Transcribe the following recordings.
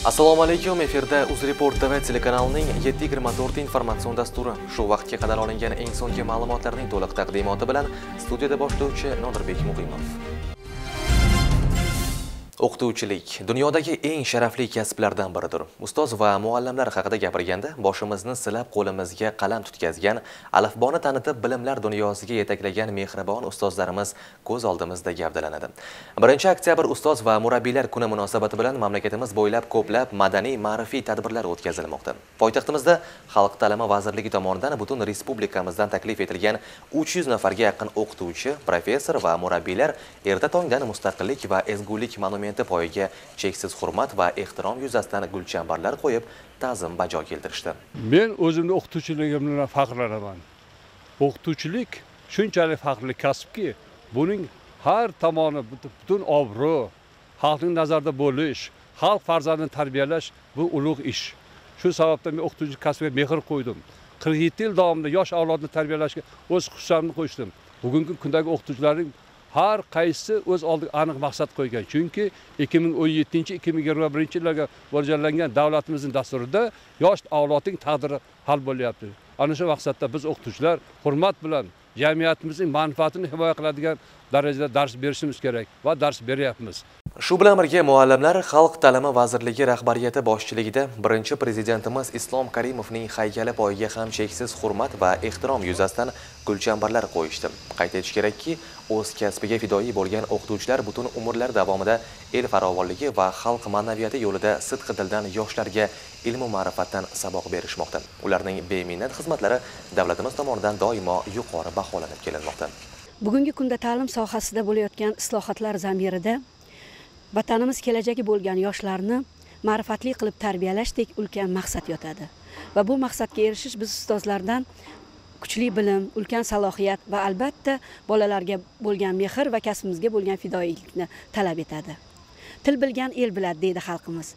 Assalomu alaykum, efirda UzReport TV telekanalining 7:24 informatsion dasturi. Shu vaqtga qadar olingan eng so'nggi ma'lumotlarning to'liq taqdimoti bilan studiyada boshlovchi Nodirbek Muqimov. O'qituvchilik dunyodagi eng sharafli kasblardan biridir. Ustoz va muallimlar haqida gapirganda boshimizni silab qo'limizga qalam tutkazgan, alifboni tanitib bilimlar dunyosiga yetaklagan mehribon ustozlarimiz ko'z oldimizda gavdalanadi. 1-oktyabr ustoz va murabbiylar kuni munosabati bilan mamlakatimiz bo'ylab ko'plab madaniy ma'rifiy tadbirlar o'tkazilmoqda. Poytaxtimizda Xalq ta'limi vazirligi tomonidan butun respublikamizdan taklif etilgan 300 nafarga yaqin o'qituvchi, professor va murabbiylar erta tongdan mustaqillik va ezgulik monumenti poyiga cheksiz hurmat va ehtirom yuzasidan gulchambarlar qo'yib, ta'zim bajo keltirishdi. Men o'zimni o'qituvchiligim bilan faxrlanaman. O'qituvchilik shunchalik faxrli kasbki, buning har tomoni butun obro', xalqning nazarida bo'lish, xalq farzandini tarbiyalash bu ulug' ish. Shu sababdan men o'qituvchilik kasbiga mehr qo'ydim. 47 yil davomida yosh avlodni tarbiyalashga o'z xususimni qo'shdim. Bugungi kundagi o'qituvchilarning har qaysi o'z oldiga aniq maqsad qo'ygan. Chunki 2017-2021 yillarga mo'ljallangan davlatimizning dasturida yosh avlodning taqdiri hal bo'lyapti. Ana shu maqsadda biz o'qituvchilar hurmat bilan jamiyatimizning manfaatini himoya qiladigan darajada dars berishimiz kerak va dars beryapmiz. Shu bilan birga muallimlar Xalq ta'limi vazirligi rahbariyati boshchiligida birinchi prezidentimiz Islom Karimovning haykali poyiga ham cheksiz hurmat va ehtirom yuzasidan gulchambarlar qo'yishdi. Qayd etish kerakki, o'z kasbiga fidoyi bo'lgan o'qituvchilar butun umrlar davomida el farovonligi va xalq ma'naviyati yo'lida sidqi dildan yoshlarga ilm va ma'rifatdan saboq berishmoqda. Ularning beminnat xizmatlari davlatimiz tomonidan doimo yuqori baholanib kelinmoqda. Bugungi kunda ta'lim sohasida bo'layotgan islohotlar zamirida vatanimiz kelajagi bo'lgan yoshlarni ma'rifatli qilib tarbiyalashdek ulkan maqsad yotadi. Va bu maqsadga erishish biz ustozlardan kuchli bilim, ulkan salohiyat va albatta bolalarga bo'lgan mehr va kasbimizga bo'lgan fidoyilikni talab etadi. Til bilgan el biladi deydi xalqimiz.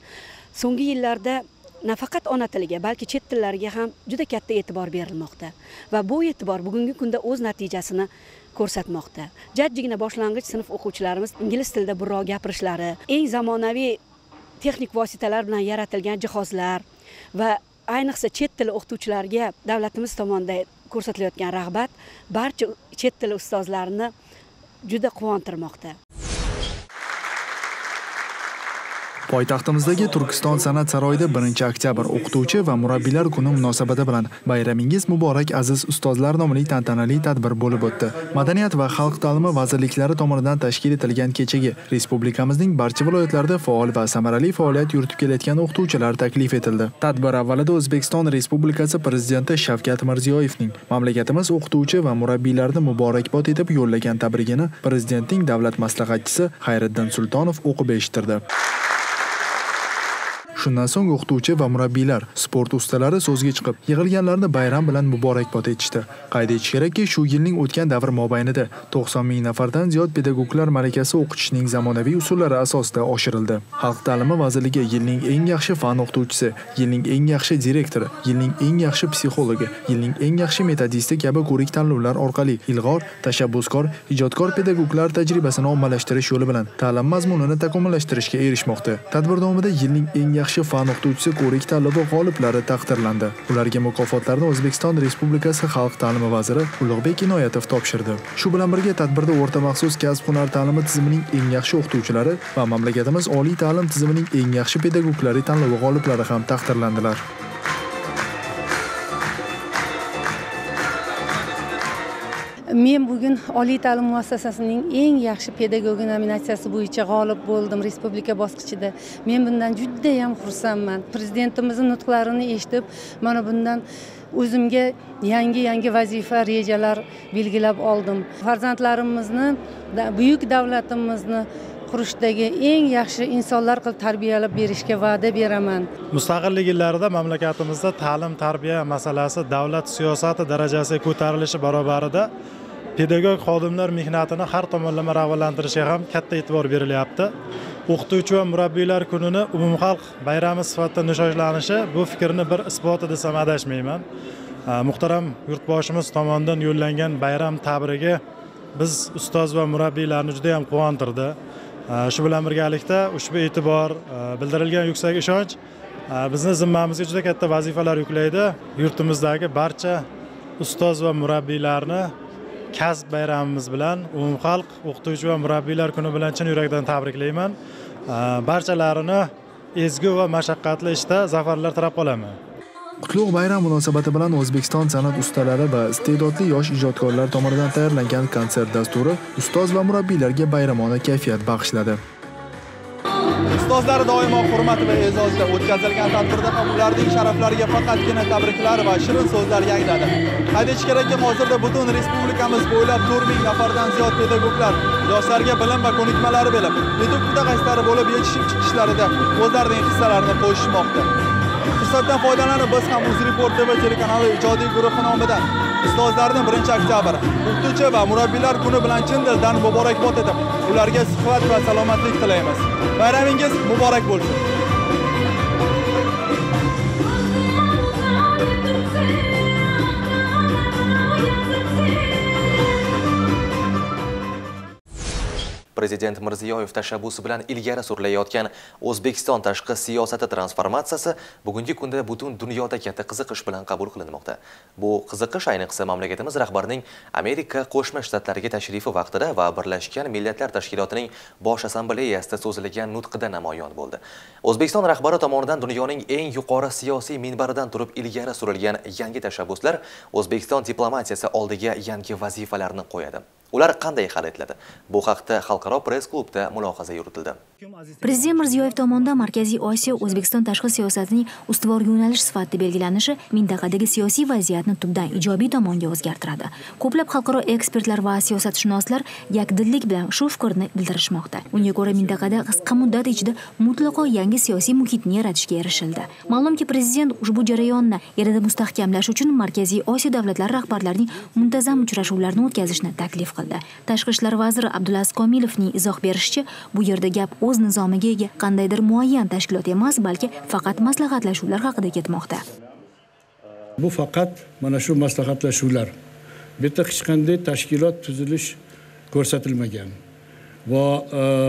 So'nggi yillarda nafaqat ona tiliga, balki chet tillariga ham juda katta e'tibor berilmoqda va bu e'tibor bugungi kunda o'z natijasini ko'rsatmoqda. Jajjigina boshlang'ich sinf o'quvchilarimiz ingliz tilida burroq gapirishlari, eng zamonaviy texnik vositalar bilan yaratilgan jihozlar va ayniqsa chet tili o'qituvchilariga davlatimiz tomonidan ko'rsatilayotgan rag'bat barcha chet tili ustozlarini juda quvontirmoqda. Poytaxtimizdagi Turkiston san'at saroyida 1-oktyabr o'qituvchi va murabbiylar kuni munosabati bilan bayramingiz muborak aziz ustozlar nomli tantanali tadbir bo'lib o'tdi. Madaniyat va xalq ta'limi vazirliklari tomonidan tashkil etilgan kechaga respublikamizning barcha viloyatlarida faol va samarali faoliyat yuritib kelayotgan o'qituvchilar taklif etildi. Tadbir avvalida O'zbekiston Respublikasi Prezidenti Shavkat Mirziyoyevning mamlakatimiz o'qituvchi va murabbiylarini muborakbod etib yo'llagan tabrigini Prezidentning davlat maslahatchisi Xayriddin Sultonov o'qib eshittirdi. Shundan so'ng o'qituvchi va murabbiylar, sport ustalari so'zga chiqib, yig'ilganlarni bayram bilan muborakbod etishdi. Qayd etish kerakki, shu yilning o'tgan davr mobaynida 90 ming nafardan ziyod pedagoglar malakasi o'qitishning zamonaviy usullari asosida oshirildi. Xalq ta'limi vazirligi yilning eng yaxshi fan o'qituvchisi, yilning eng yaxshi direktori, yilning eng yaxshi psixologi, yilning eng yaxshi metodisti kabi ko'rik tanlovlar orqali ilg'or, tashabbuskor, ijodkor pedagoglar tajribasini ommalashtirish yo'li bilan ta'lim mazmunini takomillashtirishga erishmoqda. Tadbir davomida yilning eng yaxshi fan o'qituvchisi ko'rik tanlovi g'oliblari taqdirlandi. Ularga mukofotlarni O'zbekiston Respublikasi Xalq ta'limi vaziri Ulug'bek Inoyatov topshirdi. Shu bilan birga tadbirda o'rta maxsus kasb-hunar ta'limi tizimining eng yaxshi o'qituvchilari va mamlakatimiz oliy ta'lim tizimining eng yaxshi pedagoglari tanlovi g'oliblari ham taqdirlandilar. Men bugun oliy ta'lim muassasasining eng yaxshi pedagogi nominatsiyasi bo'yicha g'olib bo'ldim respublika bosqichida. Men bundan juda ham xursandman. Prezidentimizning nutqlarini eshitib, mana bundan o'zimga yangi vazifa, rejalar belgilab oldim. Farzandlarimizni, buyuk davlatimizni qurishdagi eng yaxshi insonlar qilib tarbiyalab berishga va'da beraman. Mustaqillik yillarida mamlakatimizda ta'lim-tarbiya masalasi davlat siyosati darajasiga ko'tarilishi barobarida pedagog xodimlar mehnatini har tomonlama rag'batlantirishga ham katta e'tibor berilyapti. O'qituvchi va murabbiylar kunini umumxalq bayrami sifatida nishonlanishi bu fikrni bir isboti desam adashmayman. Muhtaram yurtboshimiz tomonidan yo'llangan bayram tabriga biz ustoz va murabbiylarni juda ham quvontirdi. Shu bilan birgalikda ushbu e'tibor, bildirilgan yuksak ishonch bizni zimmamizga juda katta vazifalar yuklaydi. Yurtimizdagi barcha ustoz va murabbiylarni kasb bayramimiz bilan, umumxalq o'qituvchi va murabbiylar kuni bilan chin yurakdan tabriklayman. Barchalarini ezgu va mashaqqatli ishda zafarlar tilab qolaman. Qutlug' bayram munosabati bilan O'zbekiston san'at ustalari va iste'dodli yosh ijodkorlar tomonidan tayyorlangan konsert dasturi ustoz va murabbiylarga bayramona kayfiyat bag'ishladi. Ustozlar doimo hurmat va e'zozda o'tkazilgan tadbirda ham ularning sharaflariga faqatgina tabriklar va shirin so'zlar yangradi. Qayd etish kerakki, hozirda butun respublikamiz bo'ylab 4000 nafardan ziyod pedagoglar yoshlarga bilim va ko'nikmalari berib, yetuk mutaxassislari bo'lib yetishib chiqishlarida o'zlarining hissalarini qo'shishmoqda. Fursatdan foydalanib biz ham UzReport TV telekanali ijodiy guruhi nomidan ustozlarni 1-oktyabr o'qituvchi va murabbiylar kuni bilan chin dildan muborakbod etib, ularga sihat va salomatlik tilaymiz. Bayramingiz muborak bo'lsin. Prezident Mirziyoyev tashabbusi bilan ilgari surilayotgan O'zbekiston tashqi siyosati transformatsiyasi bugungi kunda butun dunyoda katta qiziqish bilan qabul qilinmoqda. Bu qiziqish ayniqsa mamlakatimiz rahbarining Amerika Qo'shma Shtatlariga tashrifi vaqtida va Birlashgan Millatlar Tashkilotining bosh assambleyasida so'zilgan nutqida namoyon bo'ldi. O'zbekiston rahbari tomonidan dunyoning eng yuqori siyosiy minbaridan turib ilgari surilgan yangi tashabbuslar O'zbekiston diplomatiyasi oldiga yangi vazifalarni qo'yadi. Ular qanday hal etiladi? Bu haqda Xalqaro press klubda mulohaza yuritildi. Prezident Mirziyoyev tomonidan Markaziy Osiyo O'zbekiston tashqi siyosatining ustuvor yo'nalish sifatida belgilanishi mintaqadagi siyosiy vaziyatni tubdan ijobiy tomonga o'zgartiradi. Ko'plab xalqaro ekspertlar va siyosatshunoslar yakdillik bilan shu fikrni bildirishmoqda. Unga ko'ra mintaqada qisqa muddat ichida mutlaqo yangi siyosiy muhitni yaratishga erishildi. Ma'lumki, prezident ushbu jarayonni yanada mustahkamlash uchun Markaziy Osiyo davlatlari rahbarlarining muntazam uchrashuvlarini o'tkazishni taklif qildi. Tashqi ishlar vaziri Abdulaziz Komilovning izoh berishicha, bu yerda gap o'z nizomiga ega qandaydir muayyan tashkilot emas, balki faqat maslahatlashuvlar haqida ketmoqda. Bu faqat mana shu maslahatlashuvlar. Bu yerda hech qanday tashkilot tuzilish ko'rsatilmagan. Va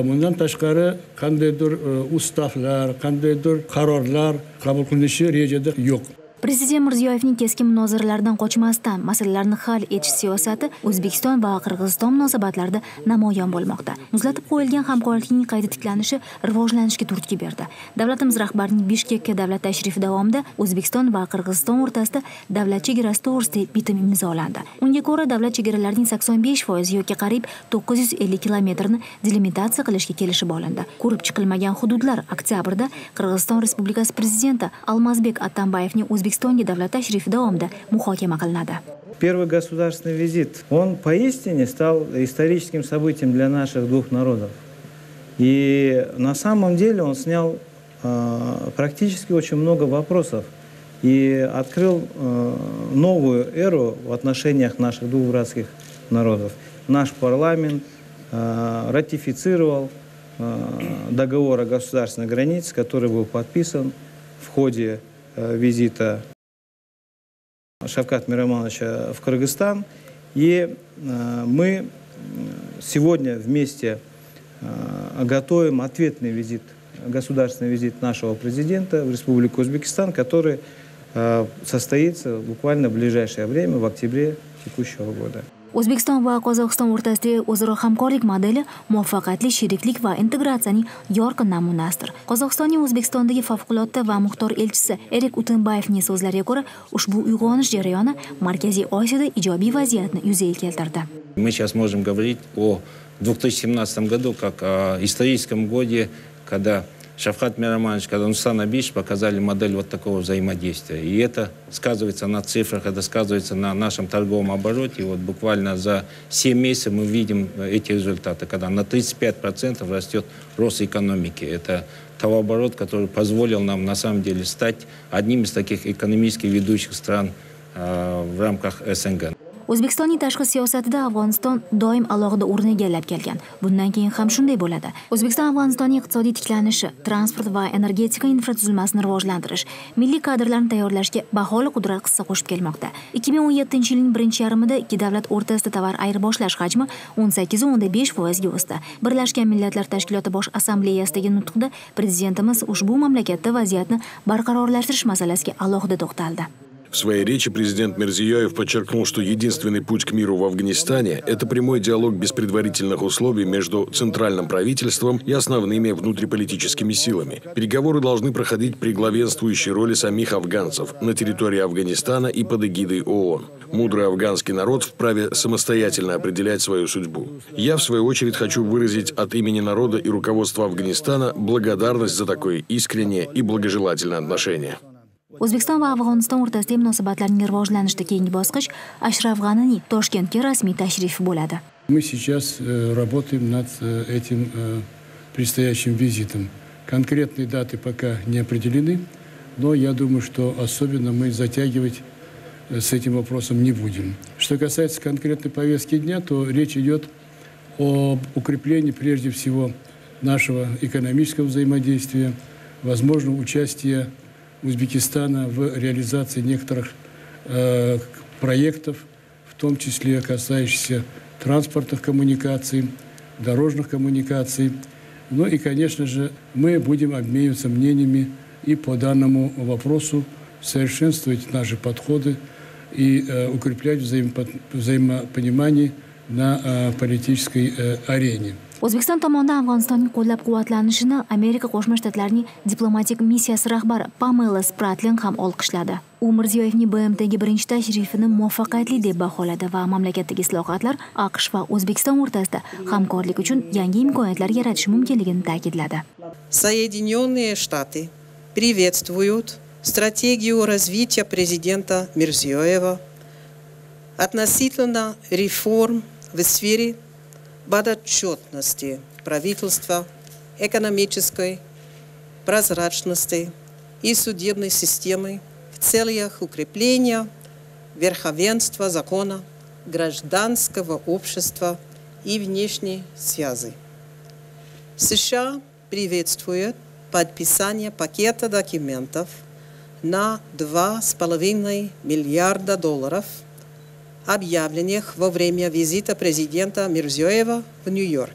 bundan tashqari qandaydir ustavlar, qandaydir qarorlar qabul qilinishi rejada yo'q. Prezident Mirziyoyevning keskin munozaralardan qochmasdan masalalarni hal etish siyosati O'zbekiston va Qirg'iziston munosabatlarida namoyon bo'lmoqda. Muzlatib qo'yilgan hamkorlikning qayta tiklanishi rivojlanishga turtki berdi. Davlatimiz rahbarining Bishkekka davlat tashrifi davomida O'zbekiston va Qirg'iziston o'rtasida davlat chegarasi to'g'risida bitim imzolandi. Unga ko'ra, davlat chegaralarining 85% yoki qariyb 950 kilometrni delimitatsiya qilishga kelishib olindi. Ko'rib chiqilmagan hududlar oktyabrda Qirg'iziston Respublikasi prezidenti Almazbek Atambayevning O'zbekistonga davlat tashrifi davomida muhokama qilinadi. Первый государственный визит, он поистине стал историческим событием для наших двух народов. И на самом деле он снял практически очень много вопросов и открыл новую эру в отношениях наших двух братских народов. Наш парламент ратифицировал договор о государственной границе, который был подписан в ходе визита Шавката Миромоновича в Кыргызстан. И мы сегодня вместе готовим ответный визит, государственный визит нашего президента в Республику Узбекистан, который состоится буквально в ближайшее время, в октябре текущего года. O'zbekiston va Qozog'iston o'rtasidagi o'zaro hamkorlik modeli muvaffaqiyatli sheriklik va integratsiyaning yorqin namunasidir. Qozog'istonning O'zbekistondagi favqulodda va muxtor elchisi Erik Utenbayevning so'zlariga ko'ra, ushbu uyg'onish jarayoni Markaziy Osiyoda ijobiy vaziyatni yuzaga keltirdi. Мы сейчас можем говорить о 2017 году как о историческом годе, когда Шавкат Миромонович, когда Нурсултан Абишевич показали модель вот такого взаимодействия. И это сказывается на цифрах, это сказывается на нашем торговом обороте. И вот буквально за 7 месяцев мы видим эти результаты, когда на 35% растет рост экономики. Это товарооборот, который позволил нам на самом деле стать одним из таких экономически ведущих стран в рамках СНГ. O'zbekistonning tashqi siyosatida Afg'oniston doim alohida o'rin egallab kelgan. Bundan keyin ham shunday bo'ladi. O'zbekiston Afg'onistonning iqtisodiy tiklanishi, transport va energetika infratuzilmasini rivojlantirish, milliy kadrlarni tayyorlashga baholi qudrat hissa qo'shib kelmoqda. 2017-yilning birinchi yarmida ikki davlat o'rtasida tovar ayirboshlash hajmi 18.5% ga o'sdi. Birlashgan Millatlar Tashkiloti Bosh Assambleyasidagi nutqda prezidentimiz ushbu mamlakatda vaziyatni barqarorlashtirish masalasiga alohida to'xtaldi. В своей речи президент Мирзияев подчеркнул, что единственный путь к миру в Афганистане – это прямой диалог без предварительных условий между центральным правительством и основными внутриполитическими силами. Переговоры должны проходить при главенствующей роли самих афганцев на территории Афганистана и под эгидой ООН. Мудрый афганский народ вправе самостоятельно определять свою судьбу. Я, в свою очередь, хочу выразить от имени народа и руководства Афганистана благодарность за такое искреннее и благожелательное отношение. O'zbekiston va Afg'oniston o'rtasidagi munosabatlarning rivojlanishida keyingi bosqich Ashraf G'anining Toshkentga rasmiy tashrifi bo'ladi. Мы сейчас работаем над этим предстоящим визитом. Конкретные даты пока не определены, но я думаю, что особенно мы затягивать с этим вопросом не будем. Что касается конкретной повестки дня, то речь идет об укреплении прежде всего нашего экономического взаимодействия, возможного участия Узбекистана в реализации некоторых проектов, в том числе касающихся транспортных коммуникаций, дорожных коммуникаций. Ну и, конечно же, мы будем обмениваться мнениями и по данному вопросу, совершенствовать наши подходы и укреплять взаимопонимание на политической арене. O'zbekiston tomonidan Afg'onistonning qo'llab-quvvatlanishini Amerika Qo'shma Shtatlarining diplomatik missiyasi rahbari Pamela Spratlin ham olqishladi. U Mirziyoyevning BMTga birinchi tashrifini muvaffaqiyatli deb baholadi va mamlakatdagi islohotlar AQSh va O'zbekiston o'rtasida hamkorlik uchun yangi imkoniyatlar yaratishi mumkinligini ta'kidladi. Соединенные Штаты приветствуют стратегию развития президента Мирзиёева относительно реформ в сфере подотчетности правительства, экономической прозрачности и судебной системы в целях укрепления верховенства закона, гражданского общества и внешней связи. США приветствует подписание пакета документов на $2,5 миллиарда, объявленных во время визита президента Мирзиёева в Нью-Йорк.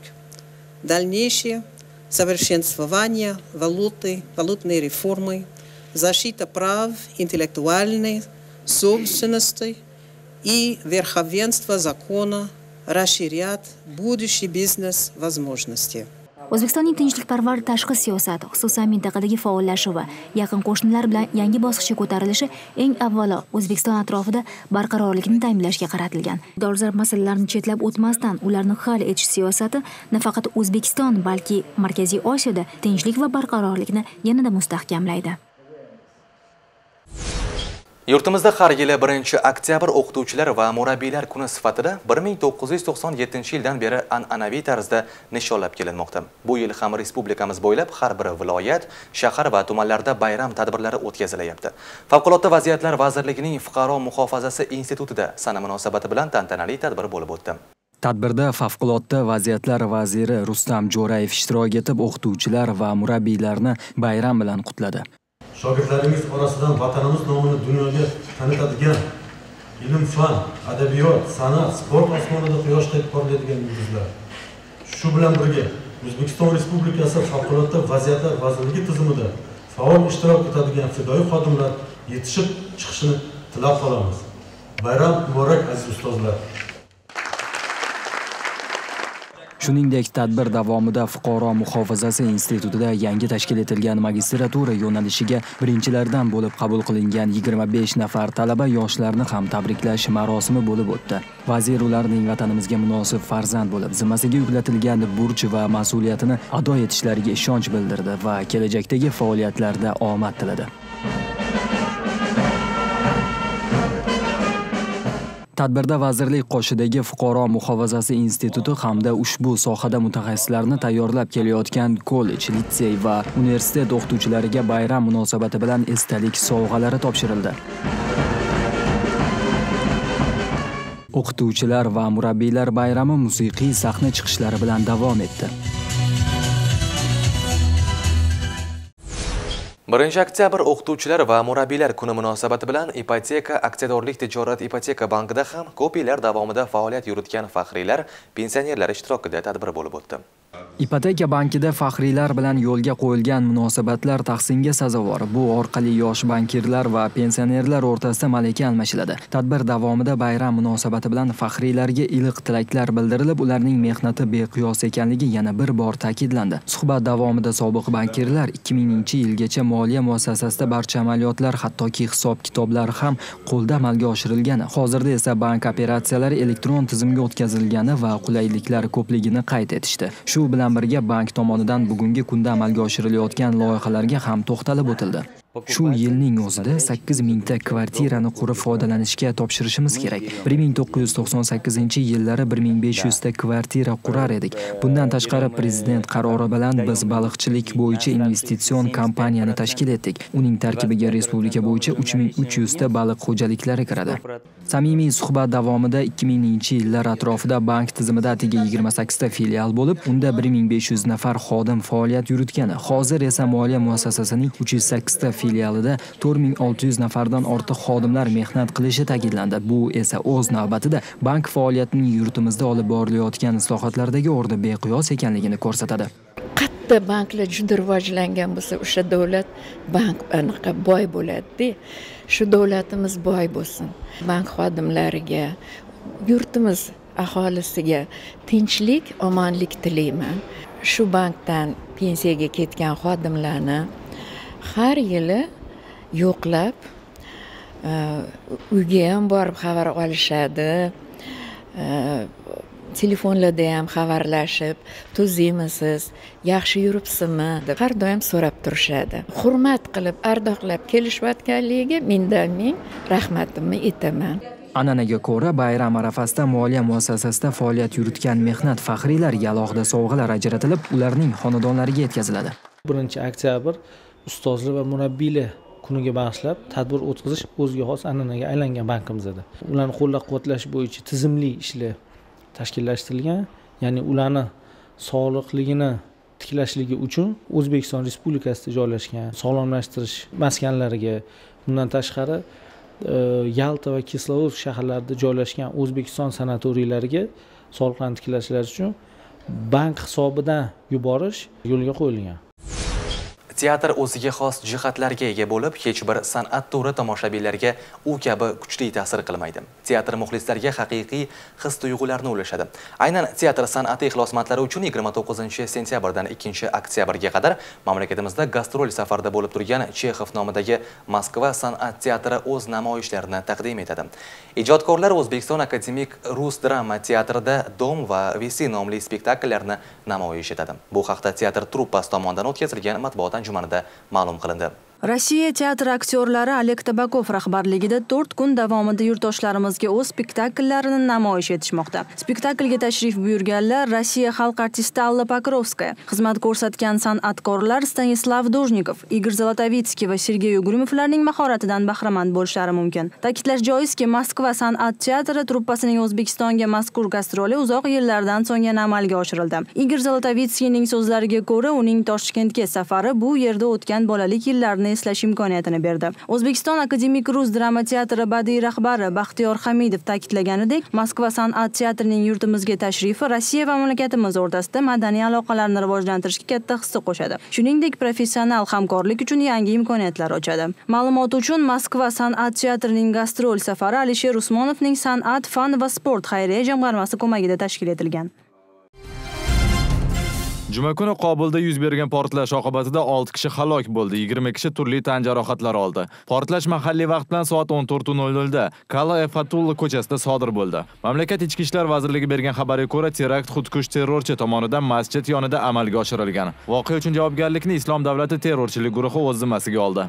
Дальнейшее совершенствование валютной реформы, защита прав интеллектуальной собственности и верховенства закона расширят будущие бизнес-возможности. O'zbekistonning tinchlikparvar tashqi siyosati, xususan mintaqadagi faollashuvi, yaqin qo'shnilar bilan yangi bosqichga ko'tarilishi eng avvalo O'zbekiston atrofida barqarorlikni ta'minlashga qaratilgan. Dolzarb masalalarni chetlab o'tmasdan ularni hal etish siyosati nafaqat O'zbekiston, balki Markaziy Osiyoda tinchlik va barqarorlikni yanada mustahkamlaydi. Yurtimizda har yili 1-oktyabr o'qituvchilar va murabbiylar kuni sifatida 1997-yildan beri an'anaviy tarzda nishonlab kelinmoqda. Bu yil ham respublikamiz bo'ylab har bir viloyat, shahar va tumanlarda bayram tadbirlari o'tkazilyapti. Favqulodda vaziyatlar vazirligining Fuqaro muhofazasi institutida sana munosabati bilan tantanali tadbir bo'lib o'tdi. Tadbirda Favqulodda vaziyatlar vaziri Rustam Jo'rayev ishtirok etib, o'qituvchilar va murabbiylarni bayram bilan qutladi. Shogirdlaringiz orasidan vatanimiz nomini dunyoga tanitadigan ilm, fan, adabiyot, san'at, sport osmonida quyoshdek porlaydigan yulduzlar. Shu bilan birga O'zbekiston Respublikasi Favqulodda vaziyatlar vazirligi tizimida faol ishtirok etadigan fidoyi xodimlar yetishib chiqishini tilab qolamiz. Bayram muborak aziz ustozlar. Shuningdek, tadbir davomida Fuqaro muhofazasi institutida yangi tashkil etilgan magistratura yo'nalishiga birinchilardan bo'lib qabul qilingan 25 nafar talaba yoshlarni ham tabriklash marosimi bo'lib o'tdi. Vazir ularning vatanimizga munosib farzand bo'lib, zimmasiga yuklatilgan burch va mas'uliyatini ado etishlariga ishonch bildirdi va kelajakdagi faoliyatlarda omad tiladi. Tadbirda vazirlik qoshidagi Fuqaro muhofazasi instituti hamda ushbu sohada mutaxassislarni tayyorlab kelayotgan kollej, litsey va universitet o'qituvchilariga bayram munosabati bilan esdalik sovg'alari topshirildi. O'qituvchilar va murabbiylar bayrami musiqiy sahna chiqishlari bilan davom etdi. 1 oktyabr o'qituvchilar va murabbiylar kuni munosabati bilan Ipoteka aksiyadorlik tijorat ipoteka bankida ham ko'p yillar davomida faoliyat yuritgan faxriylar, pensionerlar ishtirokida tadbir bo'lib o'tdi. Ipoteka bankida faxriylar bilan yo'lga qo'yilgan munosabatlar tahsinga sazovor. Bu orqali yosh bankirlar va pensionerlar o'rtasida malaka almashiladi. Tadbir davomida bayram munosabati bilan faxriylarga iliq tilaklar bildirilib, ularning mehnati beqiyos ekanligi yana bir bor ta'kidlandi. Suhbat davomida sobiq bankirlar 2000-yilgacha moliya muassasasida barcha amaliyotlar, hattoki hisob-kitoblar ham qo'lda amalga oshirilgan. Hozirda esa bank operatsiyalari elektron tizimga o'tkazilgani va qulayliklar ko'pligini qayd etishdi. Shu bilan birga bank tomonidan bugungi kunda amalga oshirilayotgan loyihalarga ham to'xtalib o'tildi. Shu yilning o'zida 8000 ta kvartirani qurib foydalanishga topshirishimiz kerak. 1998-yillari 1500 ta kvartira qurar edik. Bundan tashqari prezident qarori bilan biz baliqchilik bo'yicha investitsion kompaniyani tashkil etdik. Uning tarkibiga respublika bo'yicha 3300 ta baliq xo'jaliklari kiradi. Samimiy suhbat davomida 2000-yillar atrofida bank tizimida atigi 28 ta filial bo'lib, unda 1500 nafar xodim faoliyat yuritgan. Hozir esa moliya muassasasining 308 ta filialida 4600 nafardan ortiq xodimlar mehnat qilishi ta'kidlandi. Bu esa o'z navbatida bank faoliyatining yurtimizda olib borilayotgan islohotlardagi o'rni beqiyos ekanligini ko'rsatadi. Qatta banklar juda rivojlangan bo'lsa, o'sha davlat bank anaqa boy bo'ladi. Shu davlatimiz boy bo'lsin. Bank xodimlariga, yurtimiz aholisiga tinchlik, omonlik tilayman. Shu bankdan pensiyaga ketgan xodimlarni har yili yo'qlab, uyga ham borib xabar olishadi. Telefonlarda ham xabarlashib, "Tuzimisiz, yaxshi yuribsizmi?" deb har doim so'rab turishadi. Hurmat qilib, ardoqlab kelishayotganligiga mendan men rahmatimni aytaman. An'anaga ko'ra, bayram arafasida moliya muassasasida faoliyat yuritgan mehnat faxriylariga alohida sovg'alar ajratilib, ularning xonadonlariga yetkaziladi. 1 oktyabr ustozlar va murabbiylar kuniga bag'ishlab tadbir o'tkazish o'ziga xos an'anaga aylangan bankimizda. Ularni qo'llab-quvvatlash bo'yicha tizimli ishlar tashkillashtirilgan, ya'ni ularni sog'liqligini tiklashligi uchun O'zbekiston Respublikasida joylashgan sog'lomlashtirish maskanlariga, bundan tashqari Yalta va Kislovodsk shaharlarida joylashgan O'zbekiston sanatoriylariga sog'liqlarni tiklashlari uchun bank hisobidan yuborish yo'lga qo'yilgan. Teatr o'ziga xos jihatlarga ega bo'lib, hech bir san'at turi tomoshabinlarga u kabi kuchli ta'sir qilmaydi. Teatr muxlislarga haqiqiy his-tuyg'ularni ulashadi. Aynan teatr san'ati ixlosmandlari uchun 29-sentyabrdan 2-oktyabrga qadar mamlakatimizda gastrol safarda bo'lib turgan Chexov nomidagi Moskva san'at teatri o'z namoyishlarini taqdim etadi. Ijodkorlar O'zbekiston akademik rus drama teatrida Dom va Visi nomli spektakllarni namoyish etadi. Bu haqda teatr truppasi tomonidan o'tkazilgan matbuot anjumanida ma'lum qilindi. Rossiya teatri aktyorlari Oleg Tabakov rahbarligida 4 kun davomida yurtdoshlarimizga o'z spektaklarini namoyish etishmoqda. Spektaklga tashrif buyurganlar Rossiya xalq artisti Alla Pokrovskaya, xizmat ko'rsatgan san'atkorlar Stanislav Dojnikov, Igor Zolotovitskiy va Sergey Ugrimovlarning mahoratidan bahramand bo'lishlari mumkin. Ta'kidlash joizki, Moskva san'at teatri truppasining O'zbekistonga mazkur gastroli uzoq yillardan so'ng yana amalga oshirildi. Igor Zolotovitskiyning so'zlariga ko'ra, uning Toshkentga safari bu yerda o'tgan bolalik yillarni eslash imkoniyatini berdi. O'zbekiston akademik rus drama teatri badiiy rahbari Baxtiyor Hamidov ta'kidlaganidek, Moskva san'at teatrining yurtimizga tashrifi Rossiya va mamlakatimiz o'rtasida madaniy aloqalarni rivojlantirishga katta hissa qo'shadi. Shuningdek, professional hamkorlik uchun yangi imkoniyatlar ochadi. Ma'lumot uchun, Moskva san'at teatrining gastrol safari Alisher Usmonovning San'at, fan va sport xayriya jamg'armasi ko'magida tashkil etilgan. Juma kuni Qobulda yuz bergan portlash oqibatida 6 kishi halok bo'ldi, 20 kishi turli tan jarohatlari oldi. Portlash mahalliy vaqt bilan soat 14:00 da Kala Fatullah ko'chasida sodir bo'ldi. Mamlakat Ichki ishlar vazirligi bergan xabarga ko'ra, terakt xudkush terrorchi tomonidan masjid yonida amalga oshirilgan. Voqea uchun javobgarlikni Islom davlati terrorchilik guruhi o'z zimmasiga oldi.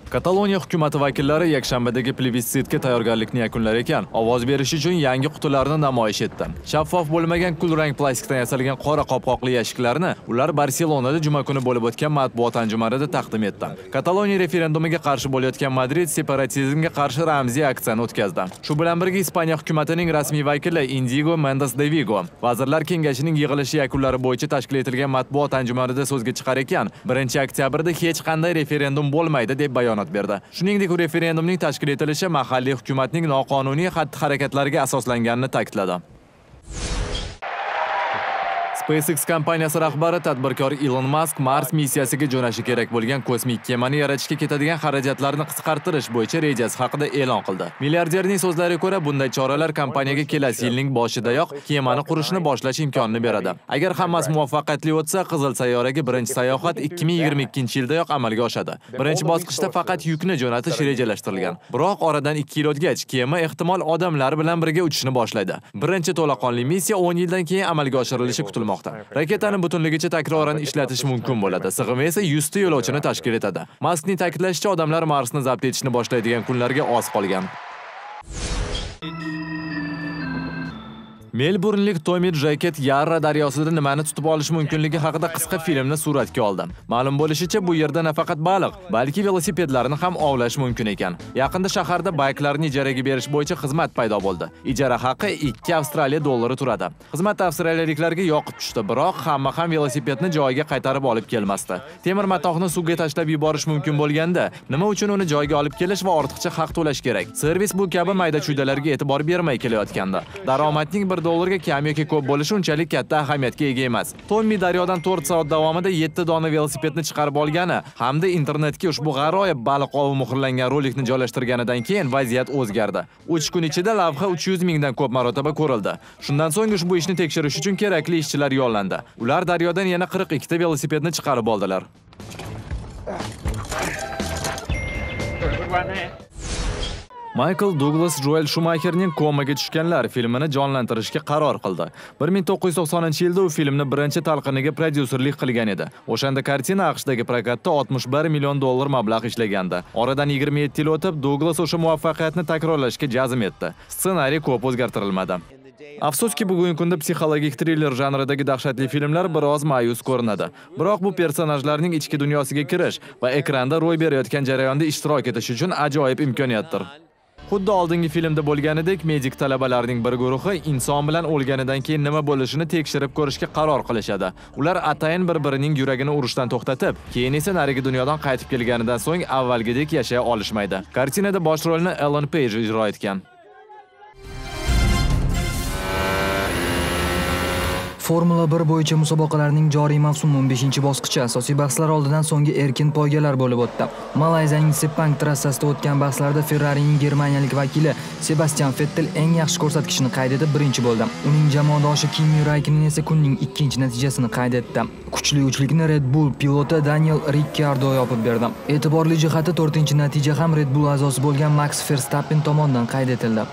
Kataloniya hukumati vakillari yakshanbadagi plebissitga tayyorgarlikni yakunlar ekan, ovoz berish uchun yangi qutilarni namoyish etdi. Shaffof bo'lmagan kulrang plastikdan yasalgan qora qopqoqli yashiklarni ular Barselonada juma kuni bo'lib o'tgan matbuot anjumanida taqdim etdi. Kataloniya referendumiga qarshi bo'layotgan Madrid separatizmga qarshi ramziy aksiyani o'tkazdi. Shu bilan birga Ispaniya hukumatining rasmiy vakili Indigo Mendes de Vigo Vazirlar Kengashining yig'ilishi yakunlari bo'yicha tashkil etilgan matbuot anjumanida so'zga chiqar ekan, 1-oktyabrda hech qanday referendum bo'lmaydi deb bayonot berdi. Shuningdek, referendumning tashkil etilishi mahalliy hukumatning noqonuniy xatti-harakatlariga asoslanganini ta'kidladi. SpaceX kompaniyasi rahbari tadbirkor Elon Musk Mars missiyasiga jo'nashi kerak bo'lgan kosmik kemani yaratishga ketadigan xarajatlarni qisqartirish bo'yicha rejasi haqida e'lon qildi. Milliarderning so'zlariga ko'ra, bunday choralar kompaniyaga kelasi yilning boshidayoq kemani qurishni boshlash imkonini beradi. Agar hammasi muvaffaqiyatli o'tsa, Qizil sayyoraga birinchi sayohat 2022-yildayoq amalga oshadi. Birinchi bosqichda faqat yukni jo'natish rejalashtirilgan. Biroq oradan 2 yil o'tgach, kema ehtimol odamlar bilan birga uchishni boshlaydi. Birinchi to'laqonli missiya 10 yildan keyin amalga oshirilishi kutilmoqda. Raketani butunligicha takroran ishlatish mumkin bo'ladi. Sig'imi esa 100 ta yo'lovchini tashkil etadi. Maskning ta'kidlashicha, odamlar Marsni zabt etishni boshlaydigan kunlarga oz qolgan. Melburnlik Tommy Jacket Yarra daryosida nimani tutib olish mumkinligi haqida qisqa filmni suratga oldi. Ma'lum bo'lishicha, bu yerda nafaqat baliq, balki velosipedlarni ham ovlash mumkin ekan. Yaqinda shaharda bayklarni ijaraga berish bo'yicha xizmat paydo bo'ldi. Ijara haqi 2 Avstraliya dollari turadi. Xizmat avstraliyaliklarga yoqib tushdi, biroq hamma ham velosipedni joyiga qaytarib olib kelmasdi. Temir matohni suvga tashlab yuborish mumkin bo'lganda, nima uchun uni joyiga olib kelish va ortiqcha haq to'lash kerak? Servis bu kabi mayda-chuydalarga e'tibor bermay kelayotganda, daromadning $1 kam yoki ko'p bo'lishi unchalik katta ahamiyatga ega emas. Tommy daryodan 4 soat davomida 7 dona velosipedni chiqarib olgani hamda internetga ushbu g'aroyib baliq ovi muhrlangan rolikni joylashtirganidan keyin vaziyat o'zgardi. 3 kun ichida lavha 300 mingdan ko'p marotaba ko'rildi. Shundan so'ng ushbu ishni tekshirish uchun kerakli ishchilar yollandi. Ular daryodan yana 42 ta velosipedni chiqarib oldilar. Michael Douglas Joel Schumacherning Komaga tushganlar filmini jonlantirishga qaror qildi. 1990-yilda u filmni birinchi talqiniga prodyuserlik qilgan edi. O'shanda kartina AQShdagi prokatda $61 million mablag' ishlagandi. Oradan 27 yil o'tib, Douglas o'sha muvaffaqiyatni takrorlashga jazm etdi. Ssenariy ko'p o'zgartirilmadi. Afsuski, bugungi kunda psixologik triller janridagi dahshatli filmlar biroz ma'yus ko'rinadi. Biroq bu personajlarning ichki dunyosiga kirish va ekranda ro'y berayotgan jarayonda ishtirok etish uchun ajoyib imkoniyatdir. Xuddi oldingi filmda bo'lganidek, medik talabalarning bir guruhi inson bilan o'lganidan keyin nima bo'lishini tekshirib ko'rishga qaror qilishadi. Ular atayin bir-birining yuragini urishdan to'xtatib, keyin esa narigi dunyodan qaytib kelganidan so'ng avvalgidek yashay olishmaydi. Kartinada bosh rolni Ellen Page ijro etgan. Formula 1 bo'yicha musobaqalarning joriy mavsum 15-bosqichi asosiy bahslar oldidan so'nggi erkin poygalar bo'lib o'tdi. Malayziyaning Sepang trassasida o'tgan bahslarda Ferrarining germaniyalik vakili Sebastian Vettel eng yaxshi ko'rsatkichni qayd etib birinchi bo'ldi. Uning jamoadoshi Kimi Raikkonen esa kunning ikkinchi natijasini qayd etdi. Kuchli uchlikni Red Bull piloti Daniel Ricciardo yopib berdi. E'tiborli jihati 4-natija ham Red Bull a'zosi bo'lgan Max Verstappen tomonidan qayd etildi.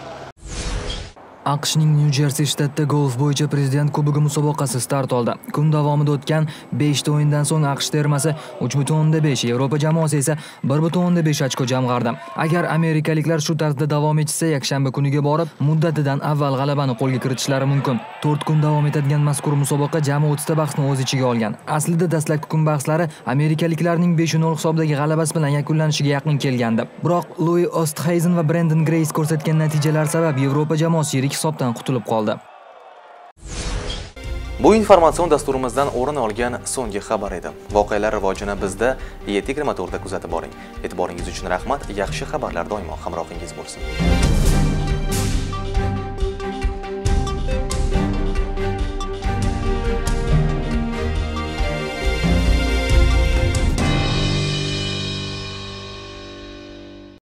AQShning New Jersey shtatida golf bo'yicha prezident kubogi musobaqasi start oldi. Kun davomida o'tgan 5 ta o'yindan so'ng AQSh termasi 3.5, Yevropa jamoasi esa 1.5 ochko jamg'ardi. Agar amerikaliklar shu tarzda davom etsa, yakshanba kuniga borib, muddatidan avval g'alabani qo'lga kiritishlari mumkin. 4 kun davom etadigan mazkur musobaqa jami 30 ta bahsni o'z ichiga olgan. Aslida dastlabki kun bahslari amerikaliklarning 5-0 hisobdagi g'alabasi bilan yakunlanishiga yaqin kelgandi. Biroq Louis Oosthuizen va Brendan Grace ko'rsatgan natijalar sabab Yevropa jamoasi hisobdan qutulib qoldi. Bu informatsion dasturimizdan o'rin olgan so'nggi xabar edi. Voqealar rivojini bizda YT Krematorda kuzatib boring. E'tiboringiz uchun rahmat. Yaxshi xabarlar doimo hamrohingiz bo'lsin.